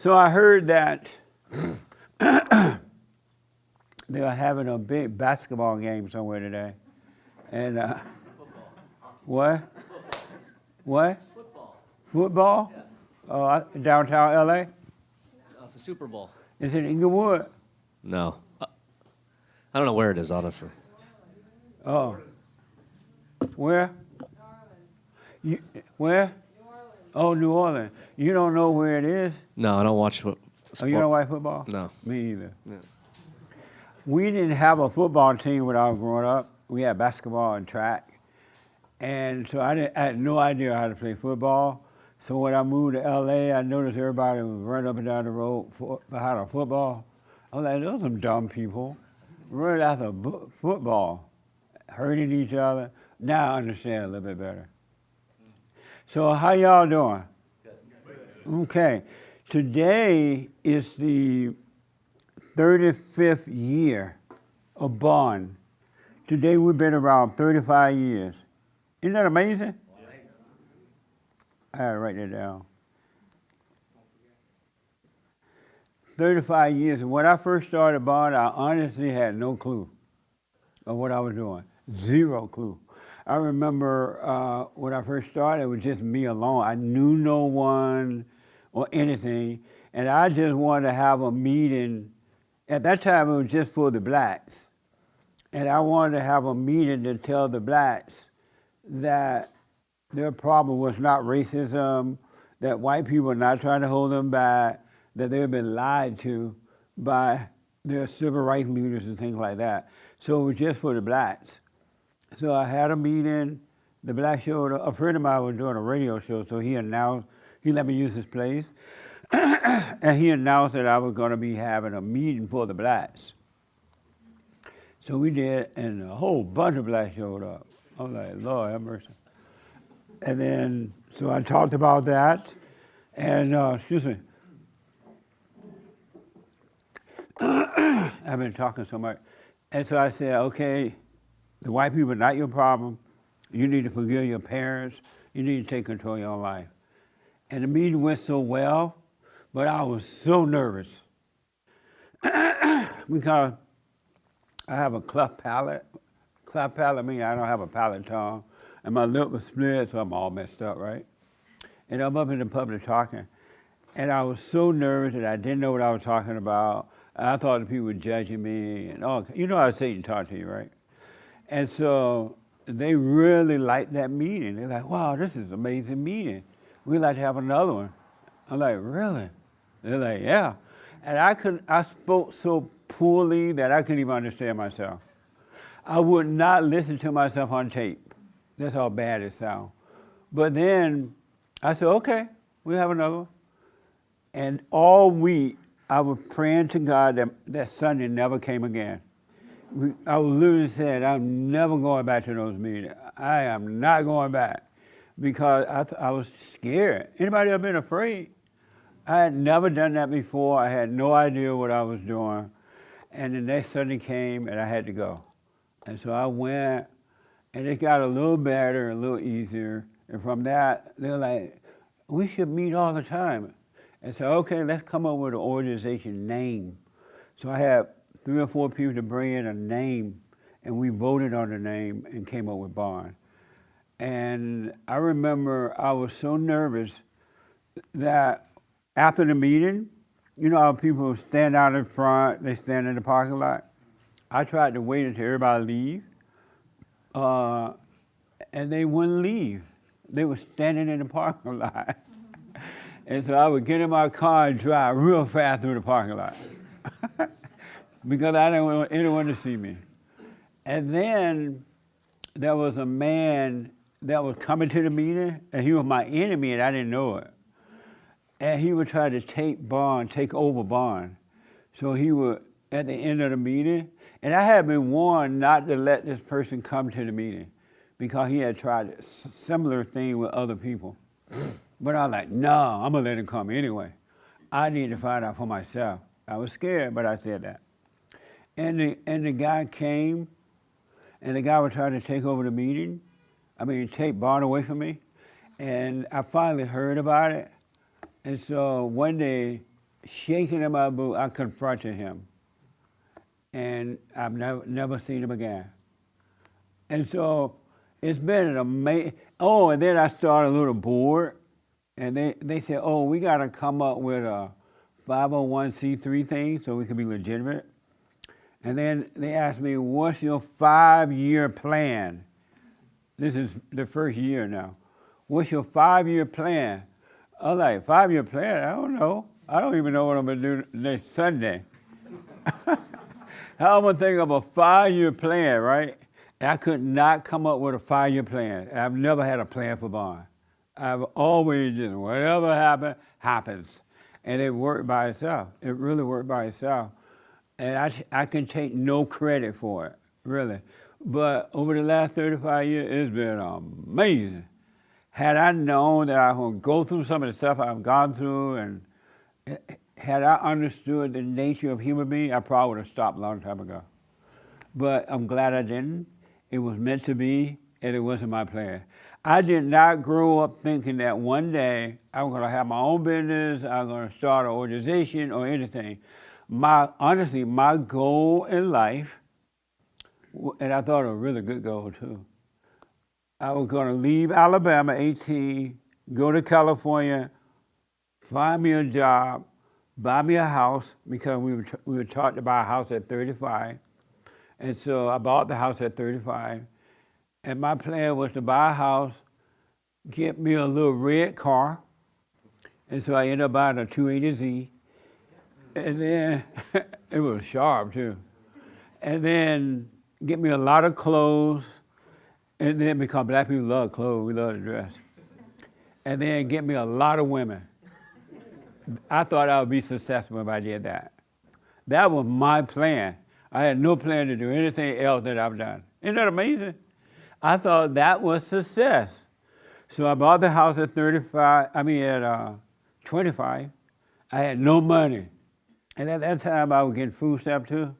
So I heard that they are having a big basketball game somewhere today. And what? What? Football? Oh, downtown LA? Oh, it's the Super Bowl. Is it Inglewood? No. I don't know where it is, honestly. Oh. Where? You, where? Oh, New Orleans. You don't know where it is? No, I don't watch Oh, you don't watch football? No. Me either. Yeah. We didn't have a football team when I was growing up. We had basketball and track. And so I had no idea how to play football. So when I moved to LA, I noticed everybody was running up and down the road behind a football. I was like, those are some dumb people running after football, hurting each other. Now I understand a little bit better. So how y'all doing? Okay. Today is the 35th year of Bond. Today we've been around 35 years. Isn't that amazing? I had to write that down. 35 years. And when I first started Bond, I honestly had no clue of what I was doing. Zero clue. I remember when I first started, it was just me alone. I knew no one or anything. And I just wanted to have a meeting. At that time, it was just for the blacks. And I wanted to have a meeting to tell the blacks that their problem was not racism, that white people were not trying to hold them back, that they had been lied to by their civil rights leaders and things like that. So it was just for the blacks. So I had a meeting, the black showed up. A friend of mine was doing a radio show, so he announced, he let me use his place, and he announced that I was gonna be having a meeting for the blacks. So we did, and a whole bunch of blacks showed up. I was like, Lord have mercy. And then, so I talked about that, and, excuse me. I've been talking so much. And so I said, okay, the white people are not your problem. You need to forgive your parents. You need to take control of your own life. And the meeting went so well, but I was so nervous. Because I have a cleft palate. Cleft palate means I don't have a palate tongue. And my lip was split, so I'm all messed up, right? And I'm up in the public talking. And I was so nervous that I didn't know what I was talking about. I thought the people were judging me. And all, you know how Satan talks to you, right? And so they really liked that meeting. They're like, wow, this is an amazing meeting. We'd like to have another one. I'm like, really? They're like, yeah. And I spoke so poorly that I couldn't even understand myself. I would not listen to myself on tape. That's how bad it sounds. But then I said, okay, we'll have another one. And all week, I was praying to God that Sunday never came again. I was literally saying, I'm never going back to those meetings. I am not going back because I was scared. Anybody ever been afraid? I had never done that before. I had no idea what I was doing. And the next Sunday came and I had to go. And so I went, and it got a little better, a little easier. And from that, they're like, we should meet all the time. And so, okay, let's come up with an organization name. So I had 3 or 4 people to bring in a name, and we voted on the name and came up with Bond. And I remember I was so nervous that after the meeting, you know how people stand out in front, they stand in the parking lot? I tried to wait until everybody leave, and they wouldn't leave. They were standing in the parking lot. And so I would get in my car and drive real fast through the parking lot because I didn't want anyone to see me. And then there was a man that was coming to the meeting, and he was my enemy, and I didn't know it. And he would try to take over Bond. So he would, at the end of the meeting, and I had been warned not to let this person come to the meeting because he had tried a similar thing with other people. But I was like, no, I'm gonna let him come anyway. I need to find out for myself. I was scared, but I said that. And the guy came, and the guy was trying to take over the meeting. Take Bond away from me. And I finally heard about it. And so one day, shaking in my boot, I confronted him. And I've never seen him again. And so it's been an amazing, oh, and then I started a little board, and they said, oh, we got to come up with a 501c3 thing so we can be legitimate. And then they asked me, what's your 5-year plan? This is the first year now. What's your 5-year plan? I was like, 5-year plan? I don't know. I don't even know what I'm going to do next Sunday. How am I think of a 5-year plan, right? And I could not come up with a 5-year plan. I've never had a plan for bond. I've always just, whatever happens. And it worked by itself. It really worked by itself. And I can take no credit for it, really. But over the last 35 years, it's been amazing. Had I known that I was going to go through some of the stuff I've gone through, and had I understood the nature of human being, I probably would have stopped a long time ago. But I'm glad I didn't. It was meant to be, and it wasn't my plan. I did not grow up thinking that one day I'm going to have my own business, I'm going to start an organization or anything. Honestly, my goal in life, and I thought it was a really good goal too, I was going to leave Alabama 18, go to California, find me a job, buy me a house, because we were taught to buy a house at 35. And so I bought the house at 35. And my plan was to buy a house, get me a little red car. And so I ended up buying a 280Z. And then, it was sharp too. And then get me a lot of clothes. And then, because black people love clothes, we love to dress. And then get me a lot of women. I thought I would be successful if I did that. That was my plan. I had no plan to do anything else that I've done. Isn't that amazing? I thought that was success. So I bought the house at 25. I had no money. And at that time, I was getting food stamps too.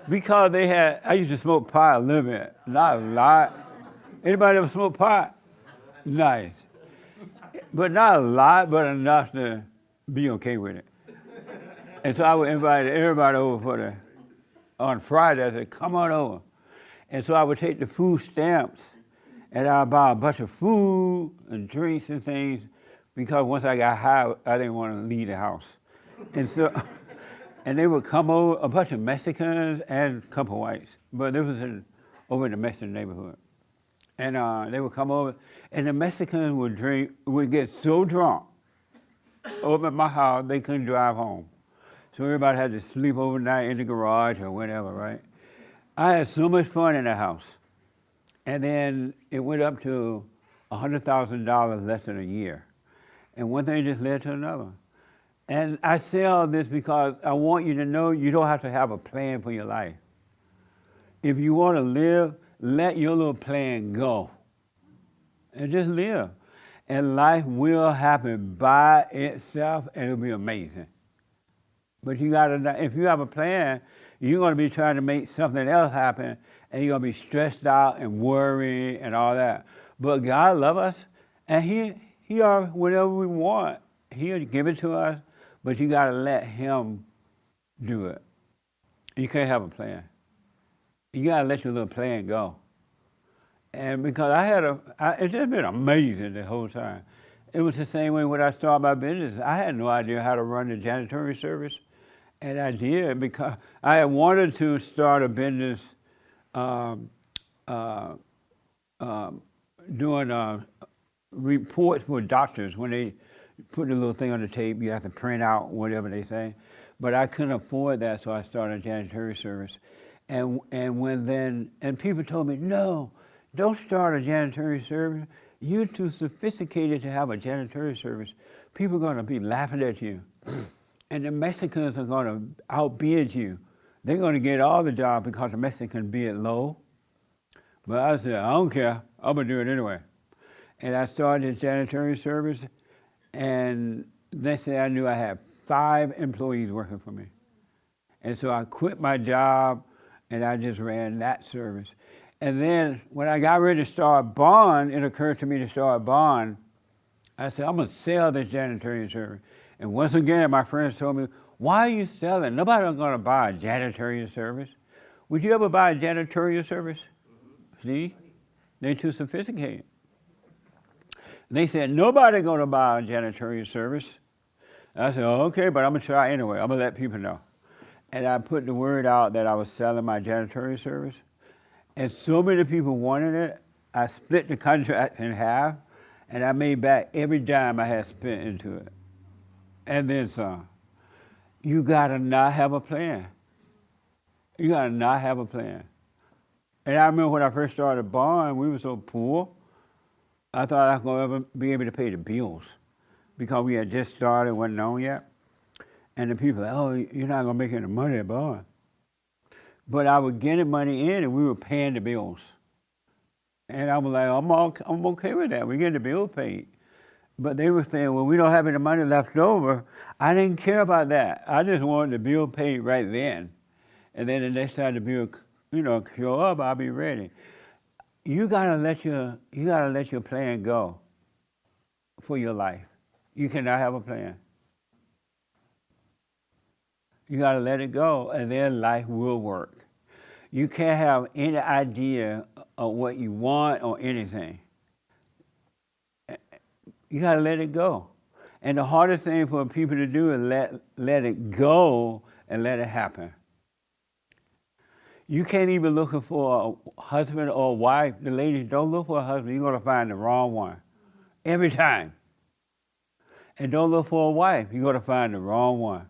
Because I used to smoke pot a little bit, not a lot. Anybody ever smoke pot? Nice. But not a lot, but enough to be okay with it. And so I would invite everybody over on Friday. I said, come on over. And so I would take the food stamps and I would buy a bunch of food and drinks and things, because once I got high, I didn't want to leave the house. And so, and they would come over, a bunch of Mexicans and a couple whites, but this was over in the Mexican neighborhood. And they would come over, and the Mexicans would get so drunk over at my house, they couldn't drive home. So everybody had to sleep overnight in the garage or whatever, right? I had so much fun in the house. And then it went up to $100,000 less than a year. And one thing just led to another. And I say all this because I want you to know you don't have to have a plan for your life. If you want to live, let your little plan go. And just live. And life will happen by itself, and it'll be amazing. But you gotta, if you have a plan, you're gonna be trying to make something else happen, and you're gonna be stressed out and worried and all that. But God loves us, and He whatever we want, He'll give it to us, but you gotta let Him do it. You can't have a plan. You gotta let your little plan go. And because it's just been amazing the whole time. It was the same way when I started my business. I had no idea how to run the janitorial service. And I did, because I had wanted to start a business doing reports for doctors. When they put the little thing on the tape, you have to print out whatever they say. But I couldn't afford that, so I started a janitorial service. And people told me, no, don't start a janitorial service. You're too sophisticated to have a janitorial service. People are going to be laughing at you. And the Mexicans are going to outbid you. They're going to get all the jobs because the Mexicans bid low. But I said, I don't care. I'm going to do it anyway. And I started a janitorial service. And next thing I knew, I had 5 employees working for me. And so I quit my job, and I just ran that service. And then when I got ready to start bond, it occurred to me to start bond. I said, I'm going to sell this janitorial service. And once again, my friends told me, why are you selling? Nobody's going to buy a janitorial service. Would you ever buy a janitorial service? See? They're too sophisticated. They said, nobody's going to buy a janitorial service. I said, oh, okay, but I'm going to try anyway. I'm going to let people know. And I put the word out that I was selling my janitorial service. And so many people wanted it, I split the contract in half, and I made back every dime I had spent into it. And then some. You gotta not have a plan. You gotta not have a plan. And I remember when I first started bond, we were so poor, I thought I was gonna ever be able to pay the bills because we had just started, wasn't known yet. And the people were like, oh, you're not gonna make any money at bond. But I was getting money in and we were paying the bills. And I was like, I'm okay with that. We're getting the bill paid. But they were saying, well, we don't have any money left over. I didn't care about that. I just wanted the bill paid right then. And then the next time the bill, show up, I'll be ready. You gotta let your plan go for your life. You cannot have a plan. You gotta let it go, and then life will work. You can't have any idea of what you want or anything. You gotta let it go. And the hardest thing for people to do is let it go and let it happen. You can't even look for a husband or a wife. The ladies, don't look for a husband. You're gonna find the wrong one. Every time. And don't look for a wife. You're gonna find the wrong one.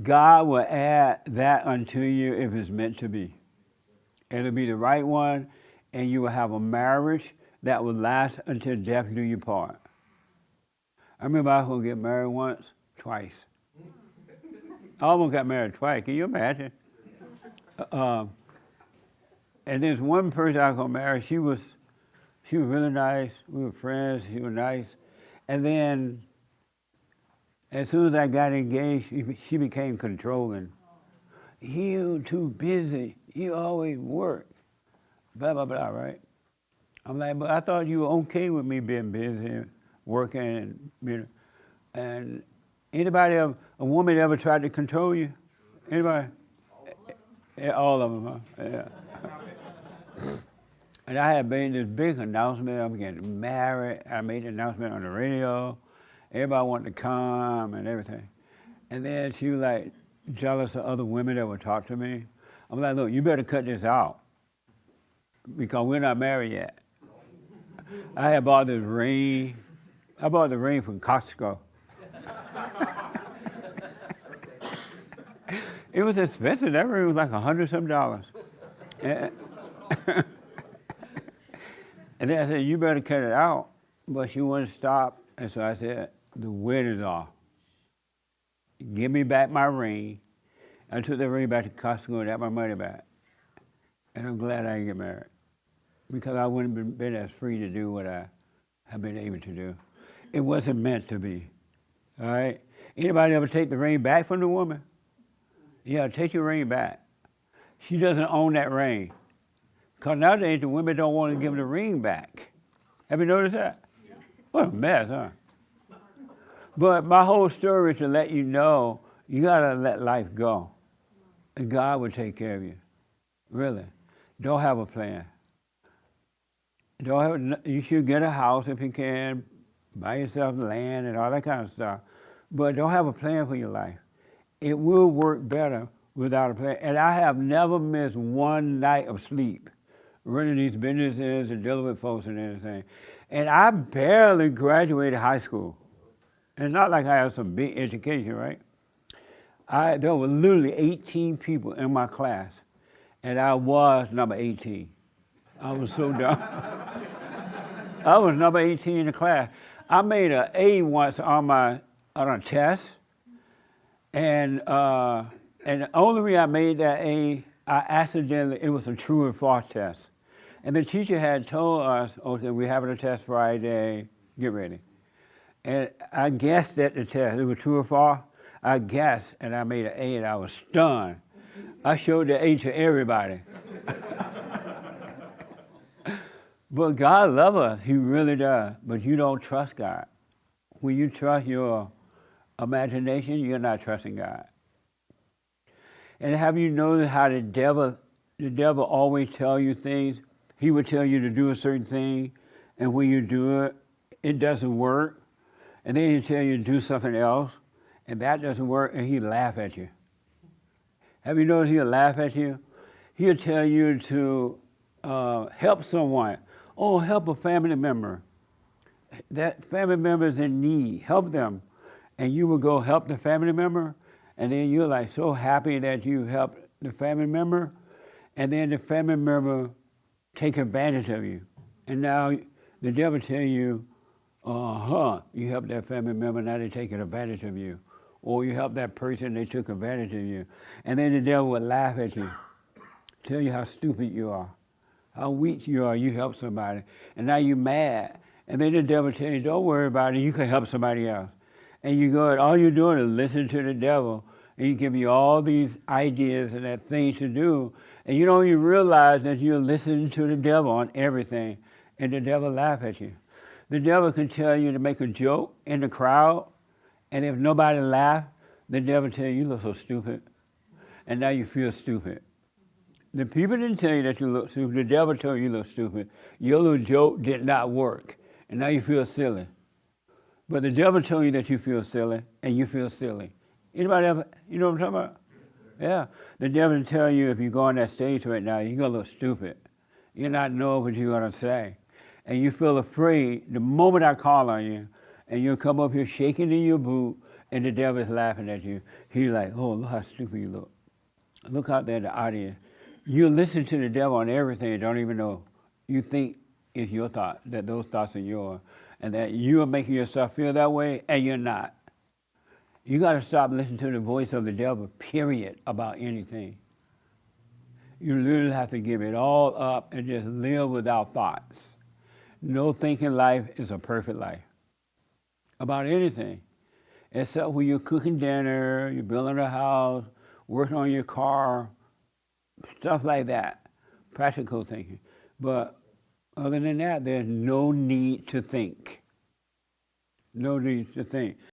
God will add that unto you if it's meant to be. It'll be the right one, and you will have a marriage that will last until death do you part. I remember I was going to get married twice. I almost got married twice. Can you imagine? And there's one person I was going to marry. She was really nice. We were friends. She was nice. And then, as soon as I got engaged, she became controlling. You too busy. You always work. Blah, blah, blah, right? I'm like, but I thought you were okay with me being busy, working, and anybody, a woman ever tried to control you? Anybody? Yeah, all of them, huh? Yeah. And I had made this big announcement, I'm getting married. I made the announcement on the radio. Everybody wanted to come and everything. And then she was like jealous of other women that would talk to me. I'm like, look, you better cut this out because we're not married yet. I had bought this ring. I bought the ring from Costco. It was expensive. That ring was like $100-some. And then I said, you better cut it out. But she wouldn't stop. And so I said, the wedding's off. Give me back my ring. I took the ring back to Costco and got my money back. And I'm glad I didn't get married because I wouldn't have been as free to do what I have been able to do. It wasn't meant to be, all right? Anybody ever take the ring back from the woman? Yeah, take your ring back. She doesn't own that ring. Because nowadays the women don't want to give the ring back. Have you noticed that? Yeah. What a mess, huh? But my whole story is to let you know you gotta let life go. And God will take care of you. Really. Don't have a plan. You should get a house if you can, buy yourself land and all that kind of stuff. But don't have a plan for your life. It will work better without a plan. And I have never missed one night of sleep running these businesses and dealing with folks and everything. And I barely graduated high school. And it's not like I had some big education, right? There were literally 18 people in my class, and I was number 18. I was so dumb. I was number 18 in the class. I made an A once on a test, and the only reason I made that A, it was a true and false test. And the teacher had told us, okay, we're having a test Friday, get ready. And I guessed at the test, it was true or false. I guessed, and I made an A, and I was stunned. I showed the A to everybody. But God loves us. He really does. But you don't trust God. When you trust your imagination, you're not trusting God. And have you noticed how the devil always tell you things? He would tell you to do a certain thing, and when you do it, it doesn't work. And then he'll tell you to do something else, and that doesn't work, and he'll laugh at you. Have you noticed he'll laugh at you? He'll tell you to help someone. Oh, help a family member. That family member is in need. Help them. And you will go help the family member, and then you're like so happy that you helped the family member, and then the family member take advantage of you. And now the devil tell you, you helped that family member, now they're taking advantage of you. Or you helped that person, they took advantage of you. And then the devil would laugh at you, tell you how stupid you are, how weak you are, you helped somebody. And now you're mad. And then the devil tell you, don't worry about it, you can help somebody else. And you go, and all you're doing is listen to the devil, and he give you all these ideas and that things to do, and you don't even realize that you're listening to the devil on everything, and the devil laugh at you. The devil can tell you to make a joke in the crowd, and if nobody laugh, the devil tell you look so stupid, and now you feel stupid. The people didn't tell you that you look stupid. The devil told you look stupid. Your little joke did not work, and now you feel silly. But the devil told you that you feel silly, and you feel silly. Anybody ever, you know what I'm talking about? Yeah. The devil will tell you if you go on that stage right now, you're going to look stupid. You're not knowing what you're going to say. And you feel afraid the moment I call on you, and you'll come up here shaking in your boot, and the devil is laughing at you. He's like, oh, look how stupid you look. Look out there in the audience. You listen to the devil on everything and don't even know. You think it's your thought, that those thoughts are yours, and that you are making yourself feel that way, and you're not. You got to stop listening to the voice of the devil, period, about anything. You literally have to give it all up and just live without thoughts. No thinking life is a perfect life. About anything. Except when you're cooking dinner, you're building a house, working on your car, stuff like that. Practical thinking. But other than that, there's no need to think. No need to think.